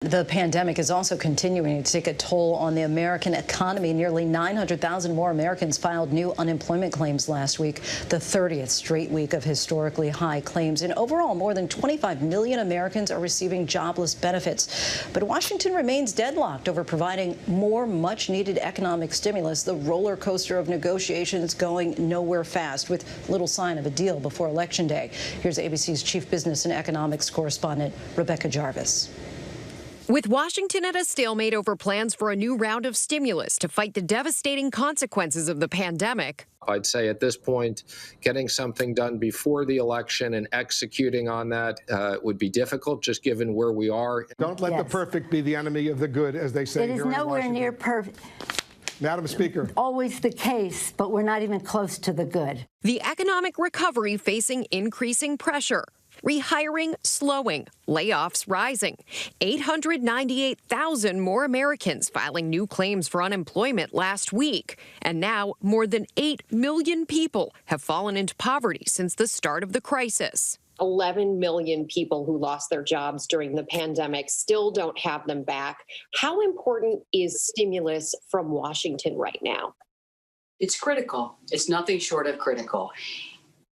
The pandemic is also continuing to take a toll on the American economy. Nearly 900,000 more Americans filed new unemployment claims last week, the 30th straight week of historically high claims. And overall, more than 25 million Americans are receiving jobless benefits. But Washington remains deadlocked over providing more much-needed economic stimulus. The roller coaster of negotiations going nowhere fast, with little sign of a deal before Election Day. Here's ABC's chief business and economics correspondent, Rebecca Jarvis. With Washington at a stalemate over plans for a new round of stimulus to fight the devastating consequences of the pandemic, I'd say at this point, getting something done before the election and executing on that would be difficult, just given where we are. Don't let the perfect be the enemy of the good, as they say. It is nowhere near perfect. Madam Speaker. Always the case, but we're not even close to the good. The economic recovery facing increasing pressure. Rehiring slowing, layoffs rising, 898,000 more Americans filing new claims for unemployment last week. And now more than 8 million people have fallen into poverty since the start of the crisis. 11 million people who lost their jobs during the pandemic still don't have them back. How important is stimulus from Washington right now? It's critical. It's nothing short of critical.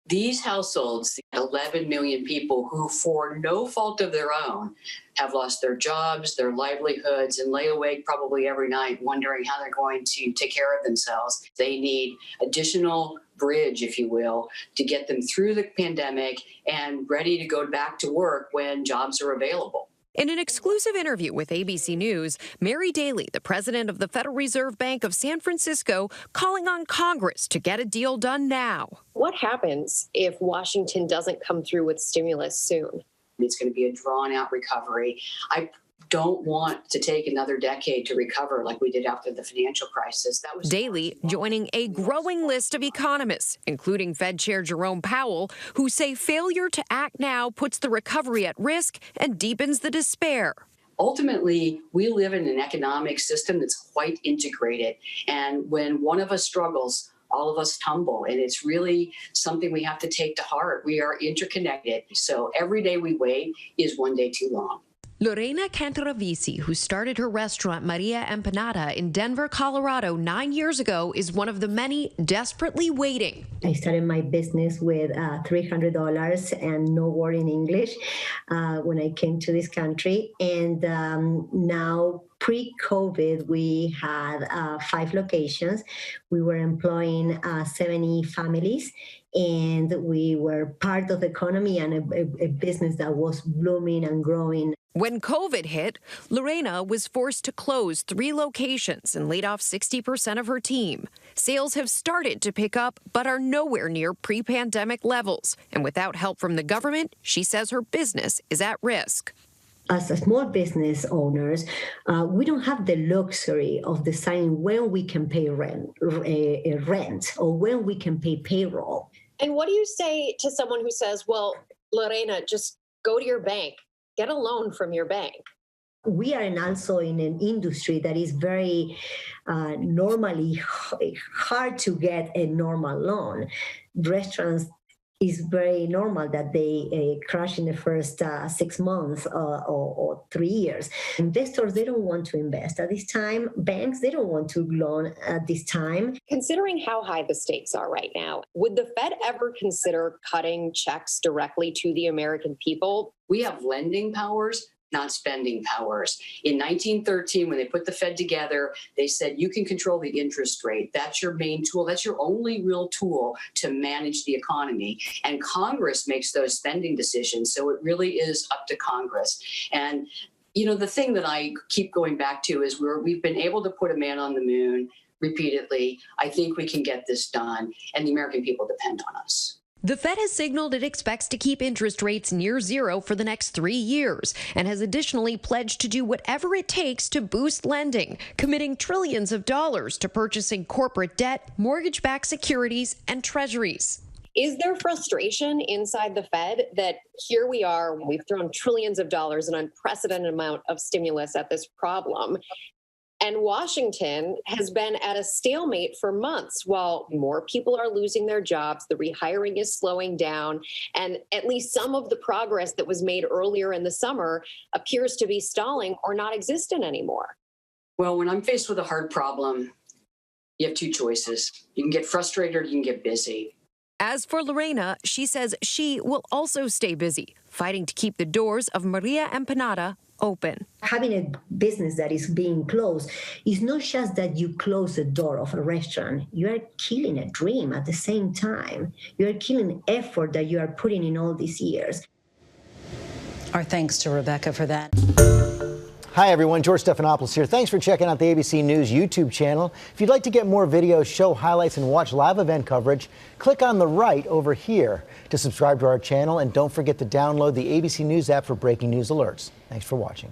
These households, 11 million people who, for no fault of their own, have lost their jobs, their livelihoods, and lay awake probably every night wondering how they're going to take care of themselves. They need additional bridge, if you will, to get them through the pandemic and ready to go back to work when jobs are available. In an exclusive interview with ABC News, Mary Daly, the president of the Federal Reserve Bank of San Francisco, calling on Congress to get a deal done now. What happens if Washington doesn't come through with stimulus soon? It's going to be a drawn-out recovery. I don't want to take another decade to recover like we did after the financial crisis. That was Daly joining a growing list of economists, including Fed Chair Jerome Powell, who say failure to act now puts the recovery at risk and deepens the despair. Ultimately, we live in an economic system that's quite integrated. And when one of us struggles, all of us tumble. And it's really something we have to take to heart. We are interconnected. So every day we wait is one day too long. Lorena Cantaravisi, who started her restaurant Maria Empanada in Denver, Colorado 9 years ago, is one of the many desperately waiting. I started my business with $300 and no word in English when I came to this country. And now, pre-COVID, we had 5 locations. We were employing 70 families, and we were part of the economy and a business that was blooming and growing. When COVID hit, Lorena was forced to close 3 locations and laid off 60% of her team. Sales have started to pick up, but are nowhere near pre-pandemic levels. And without help from the government, she says her business is at risk. As a small business owners, we don't have the luxury of deciding when we can pay rent or when we can pay payroll. And what do you say to someone who says, well, Lorena, just go to your bank, get a loan from your bank? We are also in an industry that is very normally hard to get a normal loan. Restaurants is very normal that they crash in the first 6 months or 3 years. Investors, they don't want to invest at this time. Banks, they don't want to loan at this time. Considering how high the stakes are right now, would the Fed ever consider cutting checks directly to the American people? We have lending powers, not spending powers. In 1913, when they put the Fed together, they said you can control the interest rate. That's your main tool. That's your only real tool to manage the economy. And Congress makes those spending decisions. So it really is up to Congress. And, you know, the thing that I keep going back to is we've been able to put a man on the moon repeatedly. I think we can get this done, and the American people depend on us. The Fed has signaled it expects to keep interest rates near zero for the next 3 years and has additionally pledged to do whatever it takes to boost lending, committing trillions of dollars to purchasing corporate debt, mortgage-backed securities, and treasuries. Is there frustration inside the Fed that here we are, we've thrown trillions of dollars, an unprecedented amount of stimulus at this problem, And Washington has been at a stalemate for months. While more people are losing their jobs, the rehiring is slowing down, and at least some of the progress that was made earlier in the summer appears to be stalling or not existent anymore. Well, when I'm faced with a hard problem, you have two choices. You can get frustrated or you can get busy. As for Lorena, she says she will also stay busy, fighting to keep the doors of Maria Empanada open. Having a business that is being closed is not just that you close the door of a restaurant. You are killing a dream at the same time. You are killing effort that you are putting in all these years. Our thanks to Rebecca for that. Hi, everyone. George Stephanopoulos here. Thanks for checking out the ABC News YouTube channel. If you'd like to get more videos, show highlights, and watch live event coverage, click on the right over here to subscribe to our channel. And don't forget to download the ABC News app for breaking news alerts. Thanks for watching.